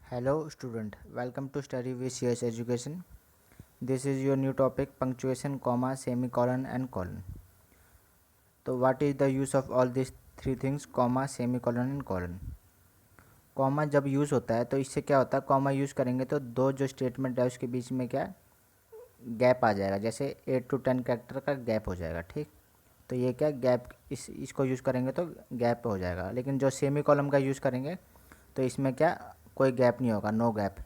Hello student, welcome to study with CS Education. This is your new topic punctuation, comma, semicolon and colon. So what is the use of all these three things, comma, semicolon and colon? Comma जब use होता है तो इससे क्या होता है, comma use करेंगे तो दो जो स्टेटमेंट है उसके बीच में क्या गैप आ जाएगा, जैसे 8 to 10 कैरेक्टर का गैप हो जाएगा। ठीक, तो ये क्या गैप इसको यूज़ करेंगे तो गैप हो जाएगा। लेकिन जो सेमी कॉलम का यूज़ करेंगे तो इसमें क्या कोई गैप नहीं होगा, नो गैप।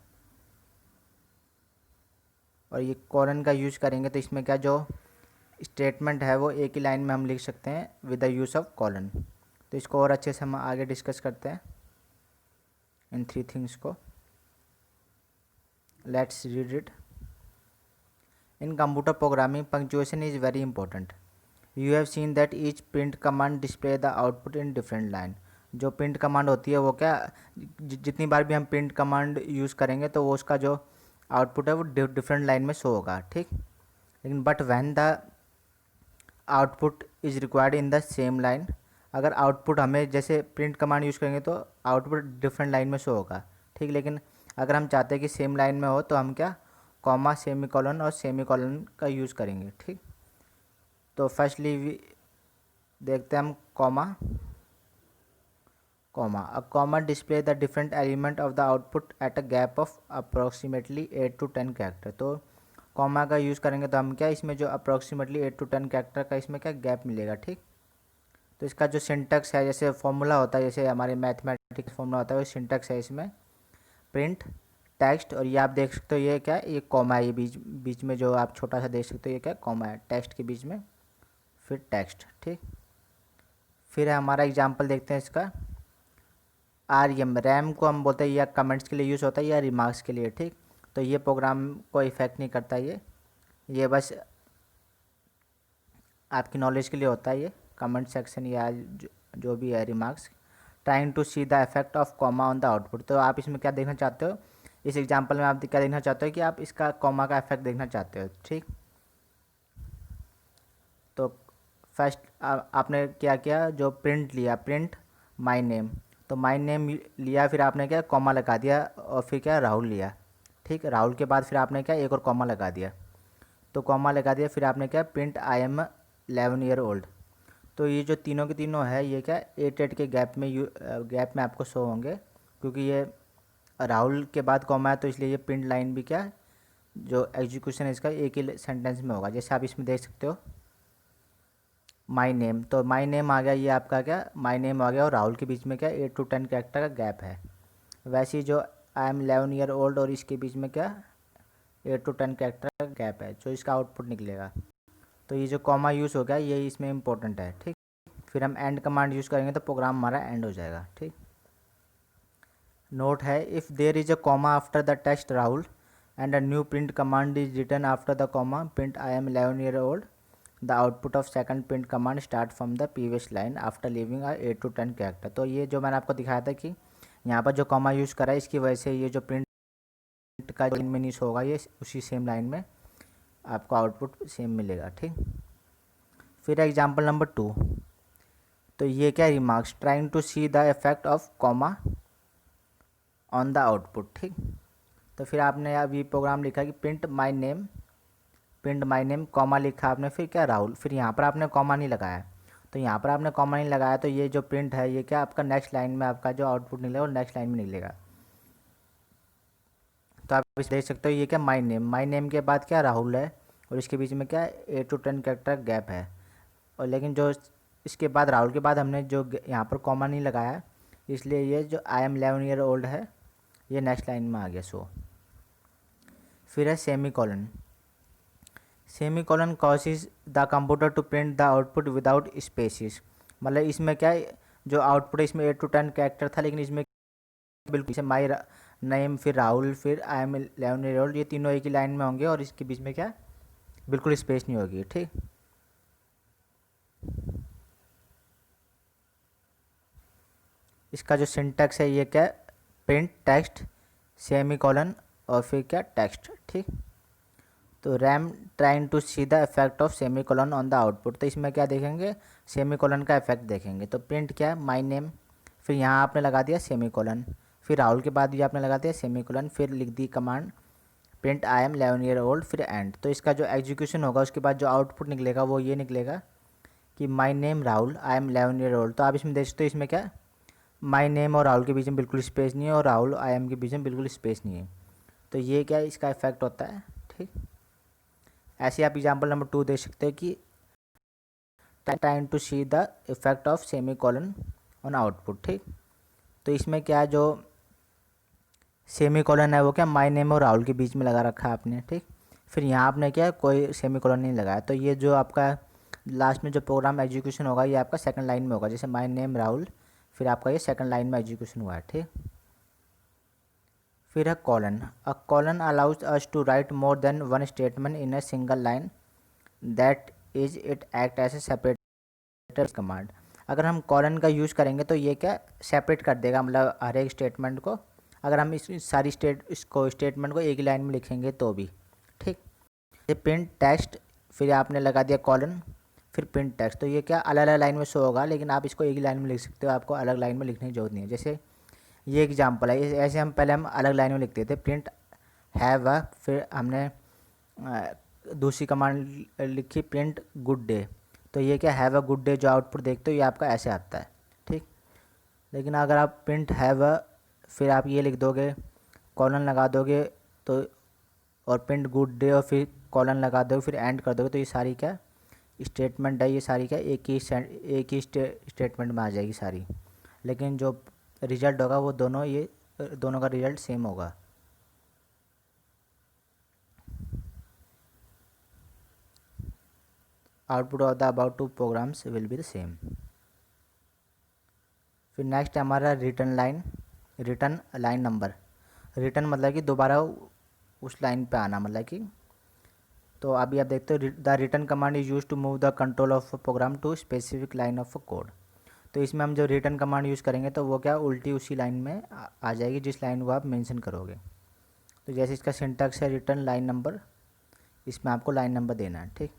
और ये कॉलन का यूज़ करेंगे तो इसमें क्या जो स्टेटमेंट है वो एक ही लाइन में हम लिख सकते हैं with the use of colon. तो इसको और अच्छे से हम आगे डिस्कस करते हैं इन थ्री थिंग्स को। Let's read it. In computer programming punctuation is very important. You have seen that each print command display the output in different line. जो प्रिंट कमांड होती है वो क्या जितनी बार भी हम प्रिंट कमांड यूज़ करेंगे तो वो उसका जो आउटपुट है वो डिफरेंट लाइन में शो होगा। ठीक, लेकिन but when the output is required in the same line, अगर आउटपुट हमें जैसे प्रिंट कमांड यूज़ करेंगे तो आउटपुट डिफरेंट लाइन में शो होगा। ठीक, लेकिन अगर हम चाहते हैं कि सेम लाइन में हो तो हम क्या कॉमा, सेमीकोलन और सेमीकोलन का यूज़ करेंगे। ठीक, तो फर्स्टली देखते हैं हम comma. A comma display the different element of the output at a gap of approximately 8 to 10 character. तो कॉमा का यूज़ करेंगे तो हम क्या इसमें जो अप्रोक्सीमेटली 8 to 10 कैरेक्टर का इसमें क्या गैप मिलेगा। ठीक, तो इसका जो सिंटैक्स है, जैसे फॉर्मूला होता है, जैसे हमारे मैथमेटिक्स फॉर्मूला होता है वो सिंटैक्स है इसमें प्रिंट टेक्स्ट। और ये आप देख सकते हो ये क्या है, ये कॉमा है, ये बीच में जो आप छोटा सा देख सकते हो ये क्या कॉमा है, टेक्स्ट के बीच में फिर टेक्स्ट। ठीक, फिर हमारा एग्जाम्पल देखते हैं इसका। आरएम रैम को हम बोलते हैं या कमेंट्स के लिए यूज़ होता है या रिमार्क्स के लिए। ठीक, तो ये प्रोग्राम को इफेक्ट नहीं करता, ये बस आपकी नॉलेज के लिए होता है। ये कमेंट सेक्शन या जो भी है remarks. Trying to see the effect of comma on the output. तो आप इसमें क्या देखना चाहते हो, इस एग्जाम्पल में आप क्या देखना चाहते हो कि आप इसका कॉमा का इफेक्ट देखना चाहते हो। ठीक, तो फर्स्ट आपने क्या किया, जो प्रिंट लिया प्रिंट माई नेम, तो माई नेम लिया, फिर आपने क्या कॉमा लगा दिया और फिर क्या राहुल लिया। ठीक, राहुल के बाद फिर आपने क्या एक और कॉमा लगा दिया, तो कॉमा लगा दिया, फिर आपने क्या print I am 11 year old. तो ये जो तीनों के तीनों है ये क्या 8 के गैप में आपको शो होंगे, क्योंकि ये राहुल के बाद कॉमा है तो इसलिए ये प्रिंट लाइन भी क्या जो एग्जीक्यूशन है इसका एक ही सेंटेंस में होगा। जैसे आप इसमें देख सकते हो माई नेम, तो माई नेम आ गया, ये आपका क्या माई नेम आ गया और राहुल के बीच में क्या 8 to 10 कैरेक्टर का गैप है। वैसे ही जो आई एम 11 ईयर ओल्ड और इसके बीच में क्या 8 to 10 कैरेक्टर का गैप है, जो इसका आउटपुट निकलेगा। तो ये जो कॉमा यूज़ हो गया ये इसमें इंपॉर्टेंट है। ठीक, फिर हम एंड कमांड यूज़ करेंगे तो प्रोग्राम हमारा एंड हो जाएगा। ठीक, नोट है, if there is a comma after the text Rahul and a new print command is written after the comma print I am 11 year old, the output of second print command start from the previous line after leaving a 8 to 10 character. तो ये जो मैंने आपको दिखाया था कि यहाँ पर जो कॉमा यूज़ करा है इसकी वजह से ये जो प्रिंट का जो मिनिस होगा ये उसी सेम लाइन में आपको आउटपुट सेम मिलेगा। ठीक, फिर एग्जांपल नंबर 2, तो ये क्या remarks trying to see the effect of comma on the output. ठीक, तो फिर आपने अब ये प्रोग्राम लिखा कि प्रिंट माई नेम कॉमा लिखा आपने, फिर क्या राहुल, फिर यहाँ पर आपने कॉमा नहीं लगाया। तो यहाँ पर आपने कॉमा नहीं लगाया तो ये जो प्रिंट है ये क्या आपका नेक्स्ट लाइन में आपका जो आउटपुट निकलेगा वो नेक्स्ट लाइन में निकलेगा। तो आप इस देख सकते हो ये क्या माई नेम के बाद क्या राहुल है और इसके बीच में क्या 8 to 10 कैरेक्टर गैप है। और लेकिन जो इसके बाद राहुल के बाद हमने जो यहाँ पर कॉमा नहीं लगाया इसलिए ये जो आई एम 11 ईयर ओल्ड है ये नेक्स्ट लाइन में आ गया शो। फिर है semicolon causes the computer to print the output without spaces. मतलब इसमें क्या है जो आउटपुट है इसमें 8 to 10 कैरेक्टर था, लेकिन इसमें बिल्कुल जैसे माई नेम फिर राहुल फिर आई एम 11 ईयर ओल्ड ये तीनों एक ही लाइन में होंगे और इसके बीच में क्या बिल्कुल स्पेस नहीं होगी। ठीक, इसका जो सिंटैक्स है ये क्या प्रिंट टेक्स्ट सेमी कॉलन और फिर क्या टेक्स्ट। ठीक, तो रैम trying to see the effect of semicolon on the output, तो इसमें क्या देखेंगे सेमी कॉलन का इफेक्ट देखेंगे। तो प्रिंट क्या है माई नेम, फिर यहाँ आपने लगा दिया सेमी कॉलन, फिर राहुल के बाद भी आपने लगा दिया सेमीकोलन, फिर लिख दी command print I am 11 year old, फिर एंड। तो इसका जो एग्जीक्यूशन होगा उसके बाद जो आउटपुट निकलेगा वो ये निकलेगा कि my name Rahul, I am 11 year old. तो आप इसमें देख सकते हो इसमें क्या माई नेम और राहुल के बीच में बिल्कुल स्पेस नहीं है और राहुल आई एम के बीच में बिल्कुल स्पेस नहीं है। तो ये क्या इसका इफेक्ट होता है। ठीक, ऐसे आप एग्जाम्पल नंबर 2 देख सकते हो कि time to see the effect of semicolon on output. ठीक, तो इसमें क्या जो सेमी कॉलन है वो क्या माई नेम और राहुल के बीच में लगा रखा है आपने। ठीक, फिर यहाँ आपने क्या कोई सेमी कॉलन नहीं लगाया। तो ये जो आपका लास्ट में जो प्रोग्राम एग्जीक्यूशन होगा ये आपका सेकंड लाइन में होगा, जैसे माई नेम राहुल, फिर आपका ये सेकंड लाइन में एग्जीक्यूशन हुआ है। ठीक, फिर है colon. A colon allows us to write more than one statement in a single line, that is it act as a separator command. अगर हम कॉलन का यूज़ करेंगे तो ये क्या सेपरेट कर देगा, मतलब हर एक स्टेटमेंट को। अगर हम इस सारी स्टेटमेंट को एक ही लाइन में लिखेंगे तो भी। ठीक, ये प्रिंट टेक्स्ट, फिर आपने लगा दिया कॉलन, फिर प्रिंट टेक्स्ट। तो ये क्या अलग अलग लाइन में शो होगा, लेकिन आप इसको एक ही लाइन में लिख सकते हो, आपको अलग लाइन में लिखने की जरूरत नहीं है। जैसे ये एग्जांपल है, ऐसे हम अलग लाइन में लिखते थे प्रिंट हैव अ, फिर हमने दूसरी कमांड लिखी प्रिंट गुड डे। तो ये क्या हैव अ गुड डे जो आउटपुट देखते हो ये आपका ऐसे आता है। ठीक, लेकिन अगर आप प्रिंट हैव अ फिर आप ये लिख दोगे कॉलन लगा दोगे तो, और प्रिंट गुड डे और फिर कॉलन लगा दोगे फिर एंड कर दोगे, तो ये सारी क्या स्टेटमेंट है, ये सारी क्या एक ही स्टेटमेंट में आ जाएगी सारी। लेकिन जो रिजल्ट होगा वो दोनों का रिजल्ट सेम होगा। Output of the about two programs will be the same. फिर नेक्स्ट है हमारा रिटर्न लाइन नंबर। रिटर्न मतलब कि दोबारा उस लाइन पे आना, मतलब कि तो अभी आप देखते हो the return command is use to move the control of program to specific line of code. तो इसमें हम जो रिटर्न कमांड यूज़ करेंगे तो वो क्या उल्टी उसी लाइन में आ जाएगी जिस लाइन को आप मेंशन करोगे। तो जैसे इसका सिंटैक्स है रिटर्न लाइन नंबर, इसमें आपको लाइन नंबर देना है। ठीक,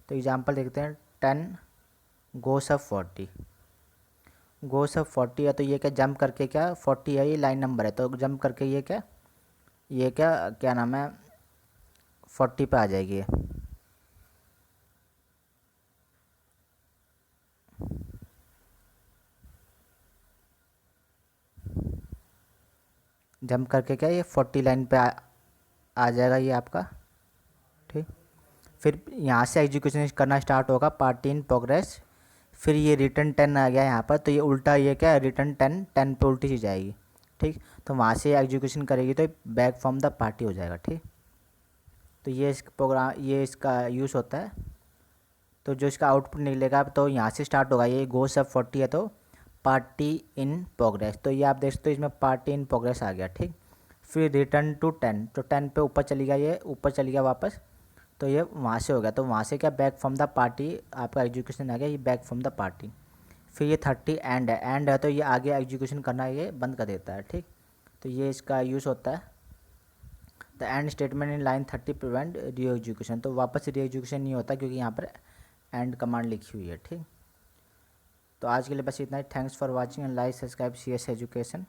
तो एग्जांपल देखते हैं 10 गोस अप 40, गोस अप 40 है तो ये क्या जंप करके क्या 40 है ये लाइन नंबर है, तो जंप करके ये क्या नाम है 40 पे आ जाएगी ये। जंप करके क्या ये 40 लाइन पे आ जाएगा ये आपका। ठीक, फिर यहाँ से एग्जीक्यूशन करना स्टार्ट होगा पार्टी इन प्रोग्रेस। फिर ये रिटर्न 10 आ गया यहाँ पर, तो ये उल्टा ये क्या रिटर्न 10 पे उल्टी सी जाएगी। ठीक, तो वहाँ से एग्जीक्यूशन करेगी तो बैक फ्रॉम द पार्टी हो जाएगा। ठीक, तो ये इस प्रोग्राम ये इसका यूज़ होता है। तो जो इसका आउटपुट निकलेगा तो यहाँ से स्टार्ट होगा, ये गोस अप 40 है तो पार्टी इन प्रोग्रेस, तो ये आप देख सकते हो इसमें पार्टी इन प्रोग्रेस आ गया। ठीक, फिर रिटर्न टू 10, तो 10 पे ऊपर चली गया, ये ऊपर चली गया वापस, तो ये वहाँ से हो गया। तो वहाँ से क्या बैक फ्रॉम द पार्टी आपका एग्जीक्यूशन आ गया, ये बैक फ्रॉम द पार्टी। फिर ये 30 एंड है तो ये आगे एग्जीक्यूशन करना ये बंद कर देता है। ठीक, तो ये इसका यूज़ होता है। The end statement in line 30 prevent री एग्जीक्यूशन, तो वापस री एग्जीक्यूशन नहीं होता क्योंकि यहाँ पर एंड कमांड लिखी हुई है। ठीक, तो आज के लिए बस इतना ही। Thanks for watching and like subscribe CS education.